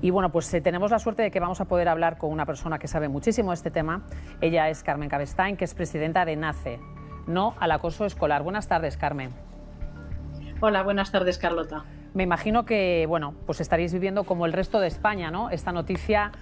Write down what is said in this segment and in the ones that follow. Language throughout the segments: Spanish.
Y bueno, pues tenemos la suerte de que vamos a poder hablar con una persona que sabe muchísimo de este tema. Ella es Carmen Cabestain, que es presidenta de NACE, No al Acoso Escolar. Buenas tardes, Carmen. Hola, buenas tardes, Carlota. Me imagino que, bueno, pues estaréis viviendo como el resto de España, ¿no? Esta noticia.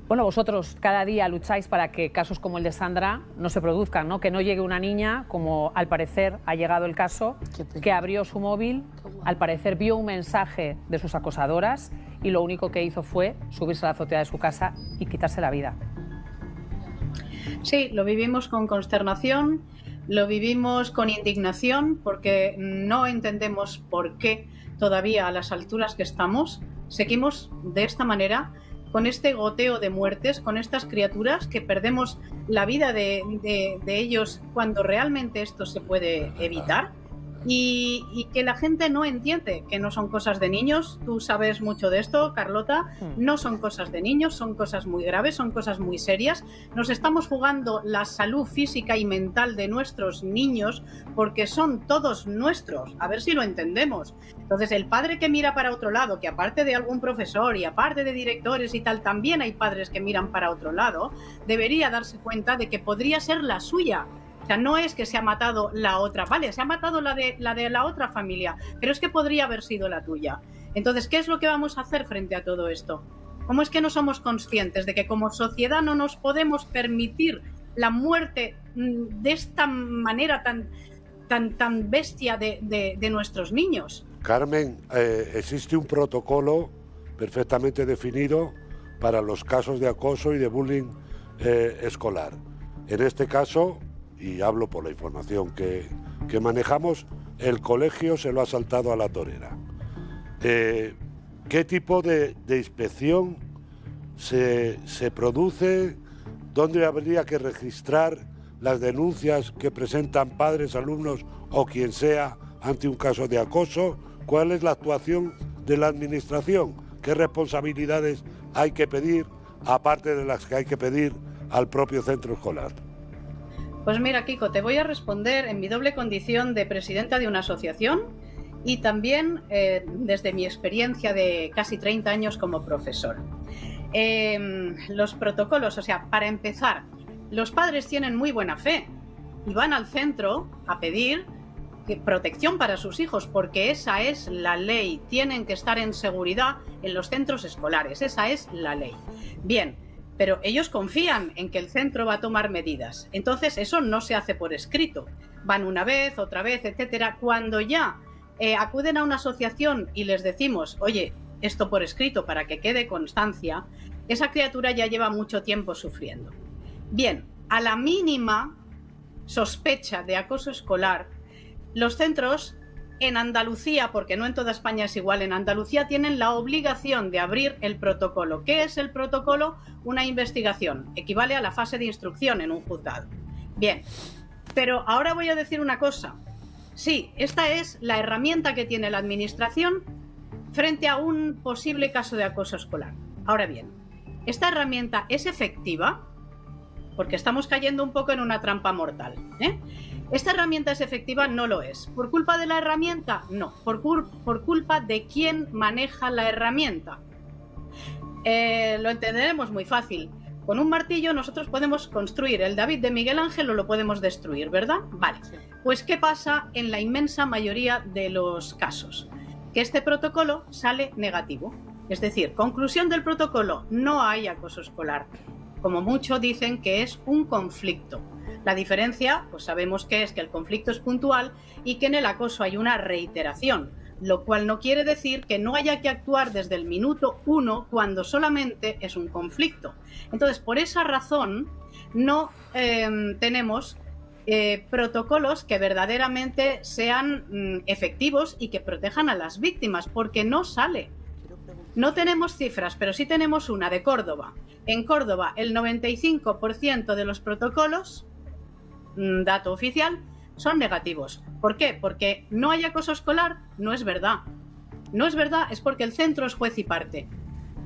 Bueno, vosotros cada día lucháis para que casos como el de Sandra no se produzcan, ¿no? Que no llegue una niña, como al parecer ha llegado el caso, que abrió su móvil, al parecer vio un mensaje de sus acosadoras y lo único que hizo fue subirse a la azotea de su casa y quitarse la vida. Sí, lo vivimos con consternación, lo vivimos con indignación, porque no entendemos por qué todavía a las alturas que estamos seguimos de esta manera, con este goteo de muertes, con estas criaturas que perdemos la vida de ellos cuando realmente esto se puede evitar. Y que la gente no entiende que no son cosas de niños. Tú sabes mucho de esto, Carlota. No son cosas de niños, son cosas muy graves, son cosas muy serias. Nos estamos jugando la salud física y mental de nuestros niños porque son todos nuestros. A ver si lo entendemos. Entonces, el padre que mira para otro lado, que aparte de algún profesor y aparte de directores y tal, también hay padres que miran para otro lado, debería darse cuenta de que podría ser la suya. O sea, no es que se ha matado la otra, vale, se ha matado la de la otra familia, pero es que podría haber sido la tuya. Entonces, ¿qué es lo que vamos a hacer frente a todo esto? ¿Cómo es que no somos conscientes de que como sociedad no nos podemos permitir la muerte de esta manera tan bestia de nuestros niños? Carmen, existe un protocolo perfectamente definido para los casos de acoso y de bullying escolar. En este caso, y hablo por la información que manejamos, el colegio se lo ha saltado a la torera. ¿Qué tipo de inspección se produce? ¿Dónde habría que registrar las denuncias que presentan padres, alumnos o quien sea ante un caso de acoso? ¿Cuál es la actuación de la administración? ¿Qué responsabilidades hay que pedir, aparte de las que hay que pedir al propio centro escolar? Pues mira, Kiko, te voy a responder en mi doble condición de presidenta de una asociación y también desde mi experiencia de casi 30 años como profesor. Los protocolos, o sea, para empezar, los padres tienen muy buena fe y van al centro a pedir protección para sus hijos, porque esa es la ley. Tienen que estar en seguridad en los centros escolares, esa es la ley. Bien. Pero ellos confían en que el centro va a tomar medidas. Entonces eso no se hace por escrito. Van una vez, otra vez, etcétera. Cuando ya acuden a una asociación y les decimos, oye, esto por escrito para que quede constancia, esa criatura ya lleva mucho tiempo sufriendo. Bien, a la mínima sospecha de acoso escolar, los centros en Andalucía, porque no en toda España es igual, en Andalucía tienen la obligación de abrir el protocolo. ¿Qué es el protocolo? Una investigación. Equivale a la fase de instrucción en un juzgado. Bien, pero ahora voy a decir una cosa. Sí, esta es la herramienta que tiene la administración frente a un posible caso de acoso escolar. Ahora bien, ¿esta herramienta es efectiva? Porque estamos cayendo un poco en una trampa mortal, ¿eh? ¿Esta herramienta es efectiva? No lo es. ¿Por culpa de la herramienta? No. ¿Por culpa de quién maneja la herramienta? Lo entenderemos muy fácil. Con un martillo nosotros podemos construir el David de Miguel Ángel o lo podemos destruir, ¿verdad? Vale. Pues ¿qué pasa en la inmensa mayoría de los casos? Que este protocolo sale negativo. Es decir, conclusión del protocolo, no hay acoso escolar. Como mucho dicen que es un conflicto. La diferencia, pues sabemos que es que el conflicto es puntual y que en el acoso hay una reiteración, lo cual no quiere decir que no haya que actuar desde el minuto 1 cuando solamente es un conflicto. Entonces, por esa razón, no tenemos protocolos que verdaderamente sean efectivos y que protejan a las víctimas, porque no sale. No tenemos cifras, pero sí tenemos una de Córdoba. En Córdoba, el 95% de los protocolos, dato oficial, son negativos. ¿Por qué? Porque no hay acoso escolar, no es verdad. No es verdad, es porque el centro es juez y parte.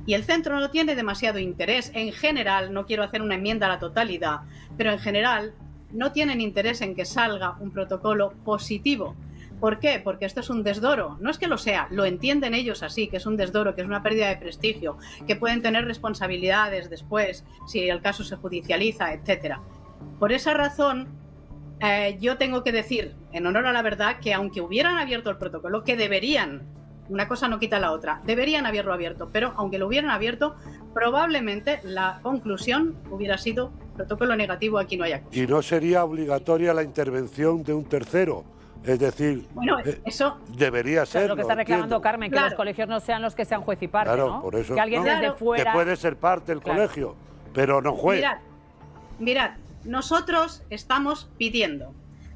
Y el centro no tiene demasiado interés. En general, no quiero hacer una enmienda a la totalidad, pero en general no tienen interés en que salga un protocolo positivo. ¿Por qué? Porque esto es un desdoro. No es que lo sea, lo entienden ellos así, que es un desdoro, que es una pérdida de prestigio, que pueden tener responsabilidades después si el caso se judicializa, etcétera. Por esa razón, yo tengo que decir, en honor a la verdad, que aunque hubieran abierto el protocolo, que deberían, una cosa no quita la otra, deberían haberlo abierto, pero aunque lo hubieran abierto, probablemente la conclusión hubiera sido protocolo negativo, aquí no hay acusación. Y no sería obligatoria la intervención de un tercero. Es decir, bueno, eso debería ser. Es lo que está reclamando Carmen, que claro. los colegios no sean los que sean juez y parte, Claro, ¿no? por eso, que alguien ¿no? desde fuera... Que puede ser parte del Claro. colegio, pero no juez. Mirad, nosotros estamos pidiendo,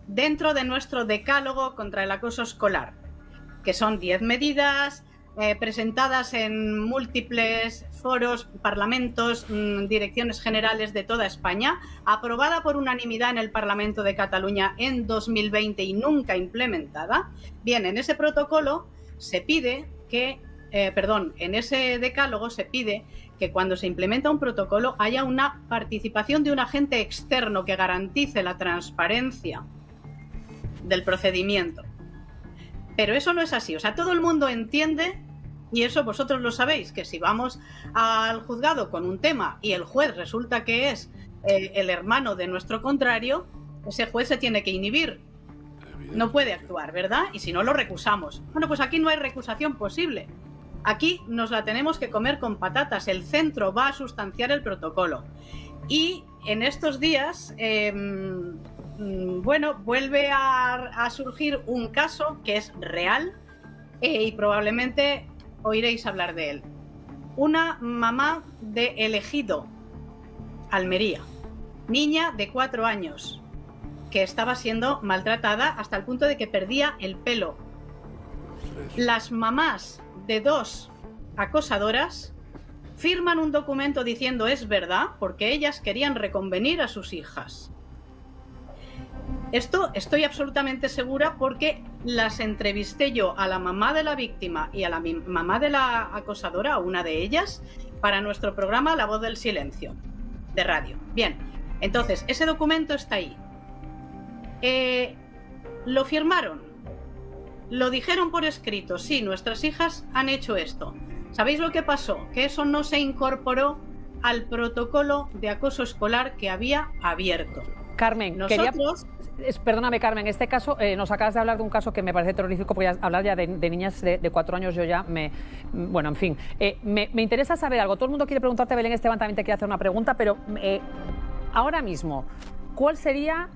dentro de nuestro decálogo contra el acoso escolar, que son 10 medidas presentadas en múltiples foros, parlamentos, direcciones generales de toda España, aprobada por unanimidad en el Parlamento de Cataluña en 2020 y nunca implementada. Bien, en ese protocolo se pide que, en ese decálogo se pide que cuando se implementa un protocolo haya una participación de un agente externo que garantice la transparencia del procedimiento. Pero eso no es así, o sea, todo el mundo entiende, y eso vosotros lo sabéis, que si vamos al juzgado con un tema y el juez resulta que es el hermano de nuestro contrario, ese juez se tiene que inhibir, no puede actuar, ¿verdad? Y si no, lo recusamos. Bueno, pues aquí no hay recusación posible. Aquí nos la tenemos que comer con patatas. El centro va a sustanciar el protocolo. Y en estos días, vuelve a surgir un caso que es real y probablemente oiréis hablar de él. Una mamá de Ejido, Almería, niña de 4 años, que estaba siendo maltratada hasta el punto de que perdía el pelo. Las mamás de 2 acosadoras firman un documento diciendo es verdad, porque ellas querían reconvenir a sus hijas. Esto estoy absolutamente segura porque las entrevisté yo a la mamá de la víctima y a la mamá de la acosadora, a una de ellas, para nuestro programa La Voz del Silencio, de radio. Bien, entonces, ese documento está ahí. Lo firmaron, lo dijeron por escrito, sí, nuestras hijas han hecho esto. ¿Sabéis lo que pasó? Que eso no se incorporó al protocolo de acoso escolar que había abierto. Carmen, perdóname, Carmen, en este caso nos acabas de hablar de un caso que me parece terrorífico, porque hablar ya de niñas de 4 años yo ya bueno, en fin. Me interesa saber algo. Todo el mundo quiere preguntarte, Belén Esteban también te quiere hacer una pregunta, pero ahora mismo, ¿cuál sería,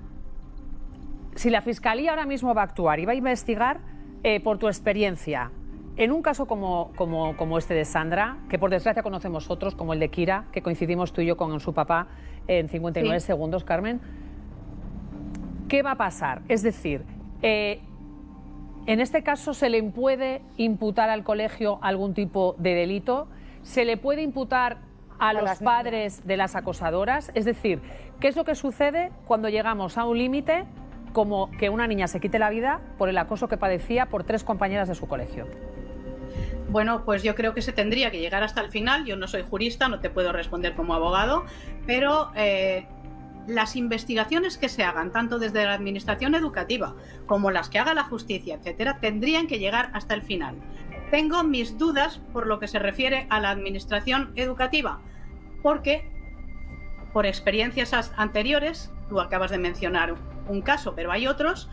si la Fiscalía ahora mismo va a actuar y va a investigar, por tu experiencia, en un caso como este de Sandra, que por desgracia conocemos otros, como el de Kira, que coincidimos tú y yo con su papá en 59 segundos, Carmen, ¿qué va a pasar? Es decir, en este caso se le puede imputar al colegio algún tipo de delito, se le puede imputar a los padres de las acosadoras, es decir, ¿qué es lo que sucede cuando llegamos a un límite como que una niña se quite la vida por el acoso que padecía por 3 compañeras de su colegio? Bueno, pues yo creo que se tendría que llegar hasta el final. Yo no soy jurista, no te puedo responder como abogado, pero las investigaciones que se hagan, tanto desde la administración educativa como las que haga la justicia, etcétera, tendrían que llegar hasta el final. Tengo mis dudas por lo que se refiere a la administración educativa, porque por experiencias anteriores, tú acabas de mencionar un caso, pero hay otros,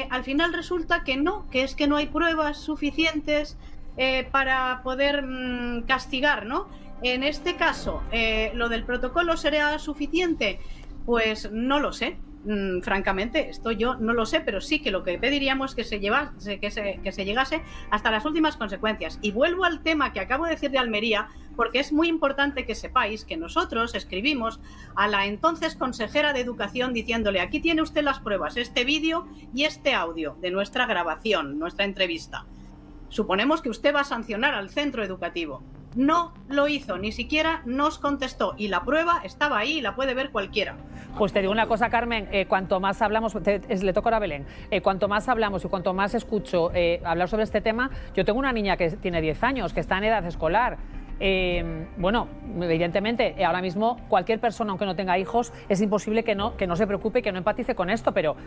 al final resulta que no, que es que no hay pruebas suficientes para poder castigar, ¿no? En este caso, ¿lo del protocolo será suficiente? Pues no lo sé. Francamente, esto yo no lo sé, pero sí que lo que pediríamos es que se llegase hasta las últimas consecuencias. Y vuelvo al tema que acabo de decir de Almería, porque es muy importante que sepáis que nosotros escribimos a la entonces consejera de Educación diciéndole: aquí tiene usted las pruebas, este vídeo y este audio de nuestra grabación, nuestra entrevista. Suponemos que usted va a sancionar al centro educativo. No lo hizo, ni siquiera nos contestó, y la prueba estaba ahí y la puede ver cualquiera. Pues te digo una cosa, Carmen, cuanto más hablamos, le toca ahora a Belén, cuanto más hablamos y cuanto más escucho hablar sobre este tema, yo tengo una niña que tiene 10 años, que está en edad escolar. Bueno, evidentemente, ahora mismo cualquier persona, aunque no tenga hijos, es imposible que no se preocupe y que no empatice con esto, pero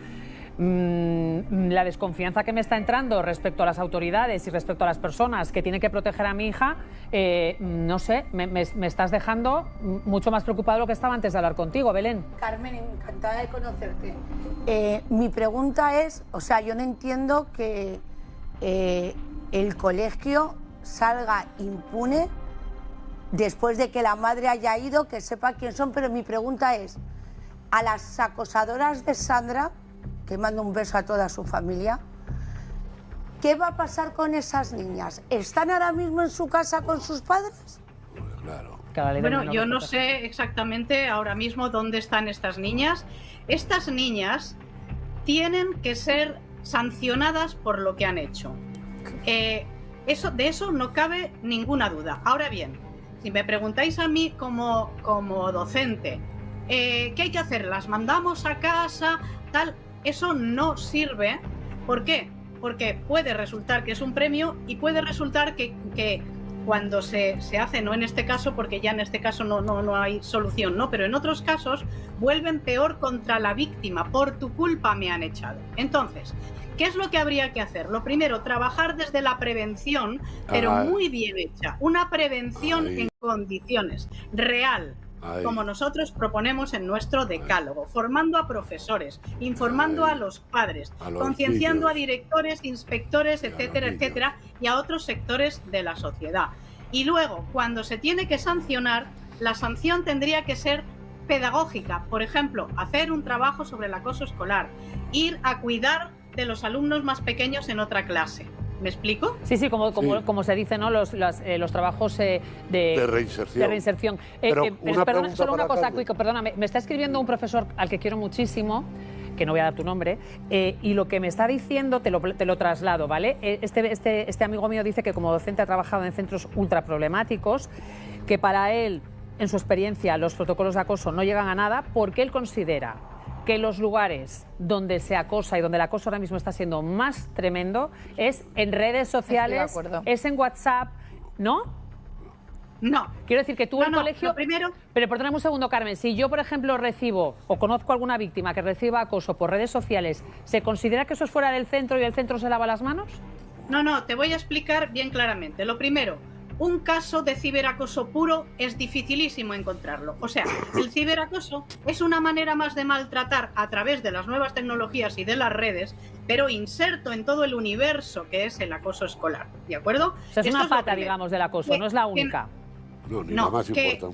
la desconfianza que me está entrando respecto a las autoridades y respecto a las personas que tienen que proteger a mi hija, no sé, me estás dejando mucho más preocupado de lo que estaba antes de hablar contigo, Belén. Carmen, encantada de conocerte. Mi pregunta es, o sea, yo no entiendo que el colegio salga impune después de que la madre haya ido, que sepa quién son, pero mi pregunta es, a las acosadoras de Sandra, que mando un beso a toda su familia, ¿qué va a pasar con esas niñas? ¿Están ahora mismo en su casa con sus padres? Claro. Bueno, yo no sé exactamente ahora mismo dónde están estas niñas. Estas niñas tienen que ser sancionadas por lo que han hecho. De eso no cabe ninguna duda. Ahora bien, si me preguntáis a mí como docente, ¿qué hay que hacer? ¿Las mandamos a casa? Tal, eso no sirve. ¿Por qué? Porque puede resultar que es un premio y puede resultar que cuando se hace, no en este caso, porque ya en este caso no hay solución, ¿no? Pero en otros casos vuelven peor contra la víctima. Por tu culpa me han echado. Entonces, ¿qué es lo que habría que hacer? Lo primero, trabajar desde la prevención, pero muy bien hecha. Una prevención en condiciones, real, como nosotros proponemos en nuestro decálogo, formando a profesores, informando a los padres, concienciando a directores, inspectores, etcétera, etcétera, y a otros sectores de la sociedad. Y luego, cuando se tiene que sancionar, la sanción tendría que ser pedagógica. Por ejemplo, hacer un trabajo sobre el acoso escolar, ir a cuidar de los alumnos más pequeños en otra clase. ¿Me explico? Sí, como se dice, ¿no? Los trabajos de reinserción. Perdona, solo una cosa, Cuico, perdóname. Me está escribiendo un profesor al que quiero muchísimo, que no voy a dar tu nombre, y lo que me está diciendo te lo traslado, ¿vale? Este amigo mío dice que como docente ha trabajado en centros ultra problemáticos, que para él, en su experiencia, los protocolos de acoso no llegan a nada porque él considera que los lugares donde se acosa y donde el acoso ahora mismo está siendo más tremendo es en redes sociales, es en WhatsApp, ¿no? No. Quiero decir que tú en el colegio... Primero... Pero perdóname un segundo, Carmen. Si yo, por ejemplo, recibo o conozco a alguna víctima que reciba acoso por redes sociales, ¿se considera que eso es fuera del centro y el centro se lava las manos? No, te voy a explicar bien claramente. Lo primero, un caso de ciberacoso puro es dificilísimo encontrarlo. O sea, el ciberacoso es una manera más de maltratar a través de las nuevas tecnologías y de las redes, pero inserto en todo el universo que es el acoso escolar. ¿De acuerdo? O sea, es una pata, digamos, del acoso, no es la única.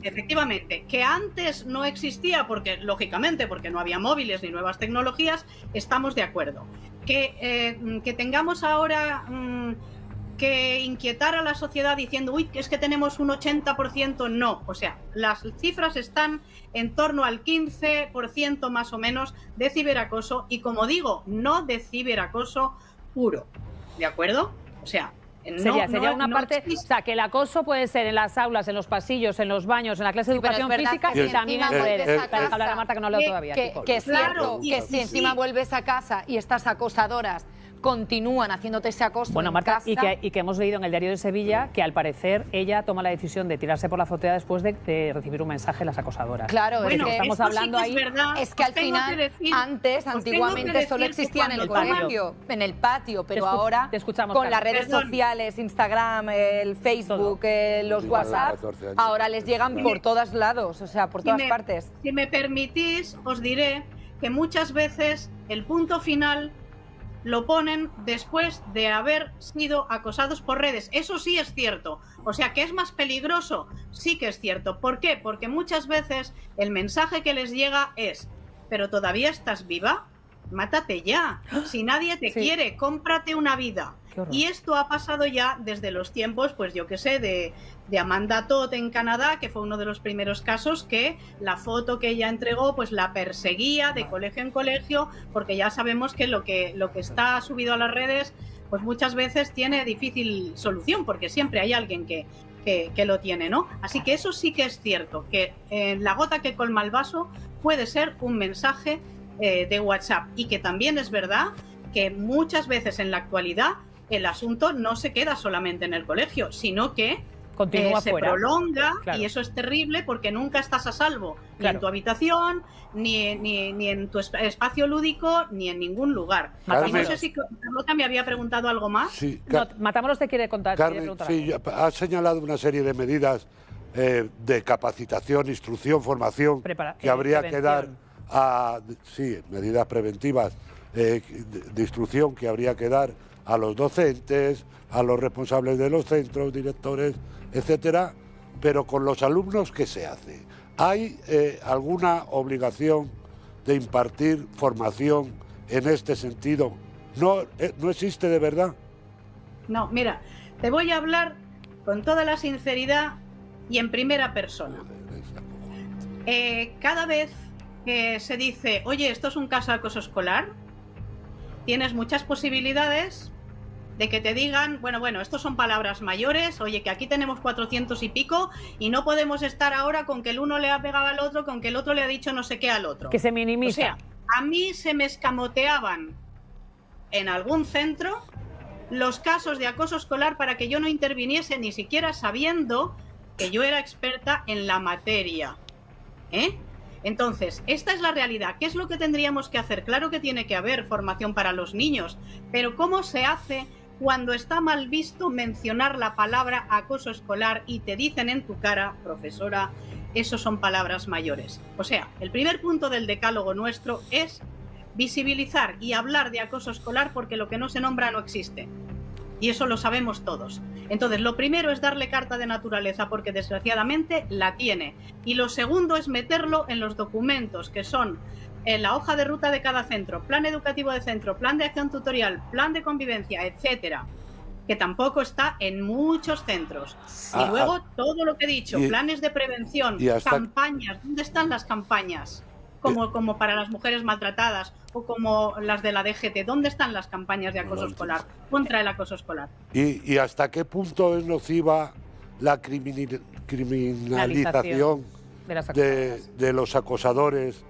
Efectivamente, que antes no existía, porque lógicamente, porque no había móviles ni nuevas tecnologías, estamos de acuerdo. Que tengamos ahora... que inquietar a la sociedad diciendo, uy, es que tenemos un 80%, no. O sea, las cifras están en torno al 15% más o menos de ciberacoso y, como digo, no de ciberacoso puro. ¿De acuerdo? O sea, sería una parte, existe. O sea, que el acoso puede ser en las aulas, en los pasillos, en los baños, en la clase de educación física y también en redes. Para hablar a Marta, que no ha hablado todavía. Que es cierto, que si encima vuelves a casa y estas acosadoras continúan haciéndote ese acoso. Bueno, Marta, y que hemos leído en el Diario de Sevilla que al parecer ella toma la decisión de tirarse por la azotea después de recibir un mensaje de las acosadoras. Claro, bueno, es que estamos hablando ahí. Es que al final, antiguamente solo existían en el colegio, en el patio, pero ahora con las redes sociales, Instagram, el Facebook, los WhatsApp, ahora les llegan por todos lados, o sea, por todas partes. Si me permitís, os diré que muchas veces el punto final lo ponen después de haber sido acosados por redes. Eso sí es cierto. O sea, que es más peligroso, sí que es cierto. ¿Por qué? Porque muchas veces el mensaje que les llega es: ¿pero todavía estás viva? Mátate ya. Si nadie te quiere, cómprate una vida. Y esto ha pasado ya desde los tiempos, pues yo qué sé, de Amanda Todd en Canadá, que fue uno de los primeros casos que la foto que ella entregó pues la perseguía de colegio en colegio, porque ya sabemos que lo que está subido a las redes pues muchas veces tiene difícil solución, porque siempre hay alguien que lo tiene, ¿no? Así que eso sí que es cierto, que la gota que colma el vaso puede ser un mensaje de WhatsApp, y que también es verdad que muchas veces en la actualidad el asunto no se queda solamente en el colegio, sino que se prolonga, y eso es terrible porque nunca estás a salvo, ni en tu habitación, ni en tu espacio lúdico, ni en ningún lugar. No sé si Carlota me había preguntado algo más. Sí, Matamoros te quiere contar. Carmen, sí, ha señalado una serie de medidas de capacitación, instrucción, formación que habría que dar medidas preventivas de instrucción que habría que dar a los docentes, a los responsables de los centros, directores, etcétera, pero con los alumnos, ¿qué se hace? ¿Hay alguna obligación de impartir formación en este sentido? ¿No existe de verdad? No, mira, te voy a hablar con toda la sinceridad y en primera persona. Cada vez que se dice, oye, esto es un caso de acoso escolar, tienes muchas posibilidades de que te digan, bueno, estos son palabras mayores, oye, que aquí tenemos 400 y pico y no podemos estar ahora con que el uno le ha pegado al otro, con que el otro le ha dicho no sé qué al otro. Que se minimiza. O sea, a mí se me escamoteaban en algún centro los casos de acoso escolar para que yo no interviniese ni siquiera sabiendo que yo era experta en la materia. Entonces, esta es la realidad. ¿Qué es lo que tendríamos que hacer? Claro que tiene que haber formación para los niños, pero ¿cómo se hace cuando está mal visto mencionar la palabra acoso escolar y te dicen en tu cara, profesora, esos son palabras mayores? O sea, el primer punto del decálogo nuestro es visibilizar y hablar de acoso escolar porque lo que no se nombra no existe. Y eso lo sabemos todos. Entonces, lo primero es darle carta de naturaleza porque desgraciadamente la tiene. Y lo segundo es meterlo en los documentos que son en la hoja de ruta de cada centro, plan educativo de centro, plan de acción tutorial, plan de convivencia, etcétera, que tampoco está en muchos centros. Y luego todo lo que he dicho, planes de prevención, campañas. ¿Dónde están las campañas? Como para las mujeres maltratadas o como las de la DGT. ¿Dónde están las campañas de acoso escolar, contra el acoso escolar? ¿Y hasta qué punto es nociva la criminalización de los acosadores?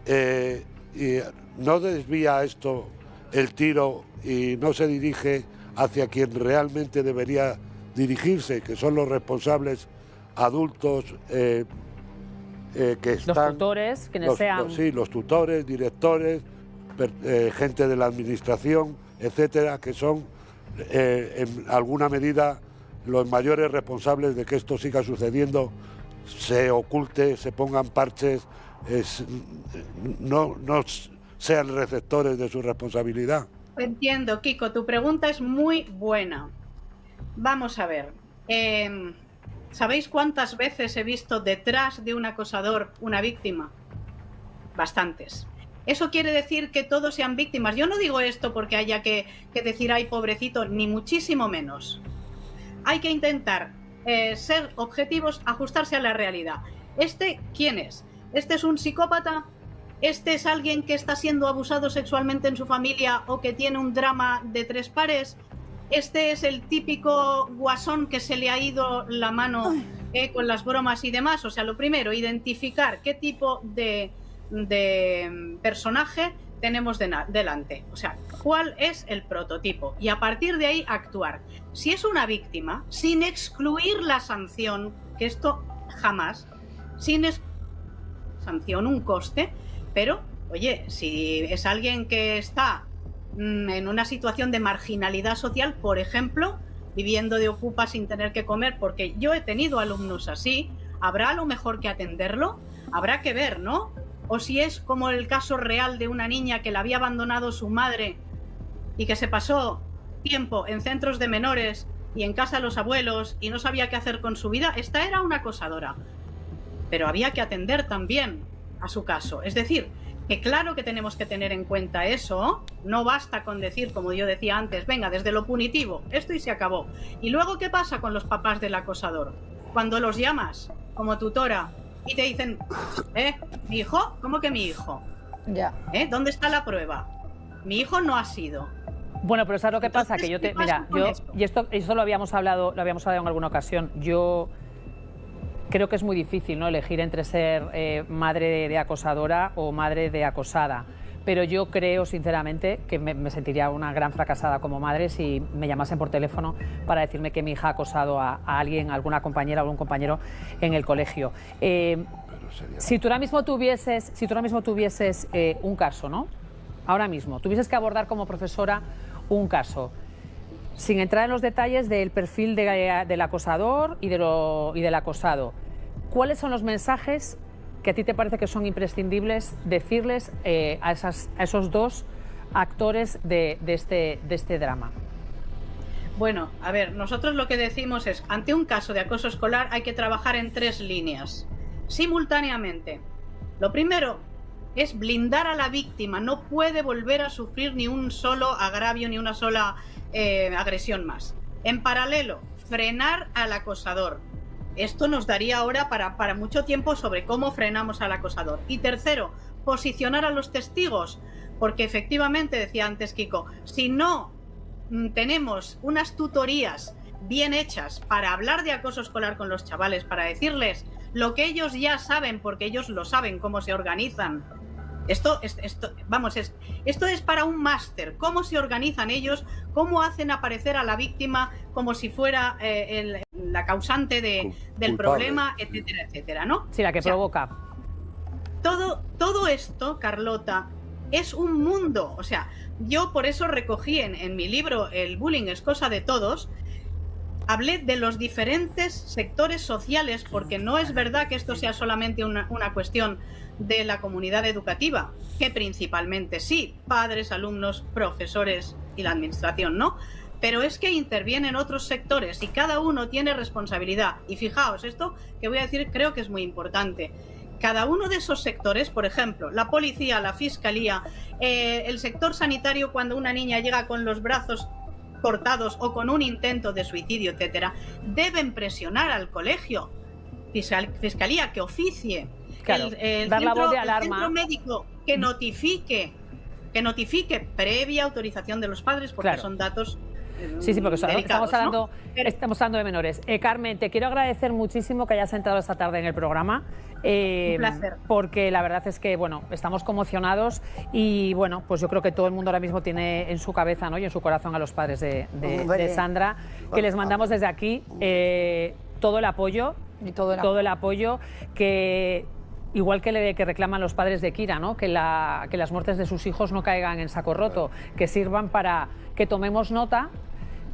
Y ¿no desvía esto el tiro y no se dirige hacia quien realmente debería dirigirse, que son los responsables adultos que están... Los tutores, quienes sean... los tutores, directores, gente de la administración, etcétera, que son en alguna medida los mayores responsables de que esto siga sucediendo, se oculte, se pongan parches, no sean receptores de su responsabilidad. Entiendo, Kiko, tu pregunta es muy buena. Vamos a ver. ¿Sabéis cuántas veces he visto detrás de un acosador una víctima? Bastantes. ¿Eso quiere decir que todos sean víctimas? Yo no digo esto porque haya que decir, ay, pobrecito, ni muchísimo menos. Hay que intentar ser objetivos, ajustarse a la realidad. ¿Quién es? ¿Este es un psicópata? ¿Este es alguien que está siendo abusado sexualmente en su familia o que tiene un drama de 3 pares? ¿Este es el típico guasón que se le ha ido la mano con las bromas y demás? O sea, lo primero, identificar qué tipo de personaje tenemos delante. O sea, cuál es el prototipo. Y a partir de ahí actuar. Si es una víctima, sin excluir la sanción, que esto jamás, sin sanción, un coste, pero, oye, si es alguien que está en una situación de marginalidad social, por ejemplo, viviendo de ocupa sin tener que comer, porque yo he tenido alumnos así, habrá a lo mejor que atenderlo, habrá que ver, ¿no? O si es como el caso real de una niña que la había abandonado su madre y que se pasó tiempo en centros de menores y en casa de los abuelos y no sabía qué hacer con su vida. Esta era una acosadora, pero había que atender también a su caso. Es decir, que claro que tenemos que tener en cuenta eso. No basta con decir, como yo decía antes, venga, desde lo punitivo, esto y se acabó. Y luego, ¿qué pasa con los papás del acosador? Cuando los llamas como tutora y te dicen, ¿mi hijo? ¿Cómo que mi hijo? Ya. ¿Dónde está la prueba? Mi hijo no ha sido. Bueno, pero ¿sabes lo que pasa? Que esto lo habíamos hablado en alguna ocasión. Yo creo que es muy difícil, ¿no?, elegir entre ser madre de acosadora o madre de acosada. pero yo creo sinceramente que me sentiría una gran fracasada como madre si me llamasen por teléfono para decirme que mi hija ha acosado a alguien, a alguna compañera o algún compañero en el colegio. Si tú ahora mismo tuvieses un caso, ¿no? Ahora mismo, tuvieses que abordar como profesora un caso, sin entrar en los detalles del perfil del acosador y del acosado, ¿cuáles son los mensajes que a ti te parece que son imprescindibles decirles a esos dos actores de este drama? Bueno, a ver, nosotros lo que decimos es, ante un caso de acoso escolar hay que trabajar en 3 líneas, simultáneamente. Lo primero es blindar a la víctima, no puede volver a sufrir ni un solo agravio, ni una sola agresión más. En paralelo, frenar al acosador. Esto nos daría ahora para mucho tiempo sobre cómo frenamos al acosador. Y tercero, posicionar a los testigos, porque efectivamente, decía antes Kiko, si no tenemos unas tutorías bien hechas para hablar de acoso escolar con los chavales, para decirles lo que ellos ya saben, porque ellos lo saben, cómo se organizan. Esto es para un máster, cómo se organizan ellos, cómo hacen aparecer a la víctima como si fuera la causante del problema, etcétera, etcétera, ¿no? Sí, la que provoca. Todo esto, Carlota, es un mundo. O sea, yo por eso recogí en mi libro El bullying es cosa de todos. Hablé de los diferentes sectores sociales, porque no es verdad que esto sea solamente una cuestión de la comunidad educativa, que principalmente sí, padres, alumnos, profesores y la administración, ¿no? Pero es que intervienen otros sectores y cada uno tiene responsabilidad. Y fijaos, esto que voy a decir creo que es muy importante. Cada uno de esos sectores, por ejemplo, la policía, la fiscalía, el sector sanitario, cuando una niña llega con los brazos cortados o con un intento de suicidio, etcétera, deben presionar al colegio, fiscalía que oficie, claro, dar la voz de alarma, el centro médico que notifique previa autorización de los padres, porque claro, son datos sí, porque delicados, estamos hablando de menores. Carmen, te quiero agradecer muchísimo que hayas entrado esta tarde en el programa. Un placer. Porque la verdad es que, bueno, estamos conmocionados y, bueno, pues yo creo que todo el mundo ahora mismo tiene en su cabeza, ¿no?, y en su corazón a los padres de Sandra, que les mandamos desde aquí todo el apoyo, que... Igual que reclaman los padres de Kira, ¿no?, que las muertes de sus hijos no caigan en saco roto, que sirvan para que tomemos nota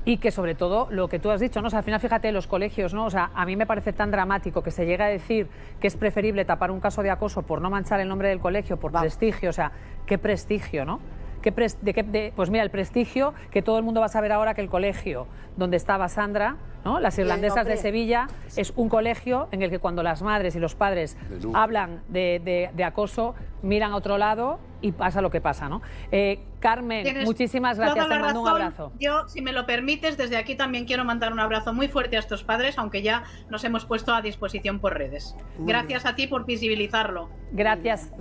y que, sobre todo, lo que tú has dicho, ¿no? O sea, al final, fíjate, los colegios, ¿no? O sea, a mí me parece tan dramático que se llegue a decir que es preferible tapar un caso de acoso por no manchar el nombre del colegio, por prestigio. O sea, qué prestigio, ¿no? Pues mira, el prestigio que todo el mundo va a saber ahora que el colegio donde estaba Sandra, ¿no?, las irlandesas de Sevilla, es un colegio en el que cuando las madres y los padres hablan de acoso, miran a otro lado y pasa lo que pasa, ¿no? Carmen, tienes muchísimas gracias, te mando un abrazo. Yo, si me lo permites, desde aquí también quiero mandar un abrazo muy fuerte a estos padres, aunque ya nos hemos puesto a disposición por redes. Gracias a ti por visibilizarlo. Gracias.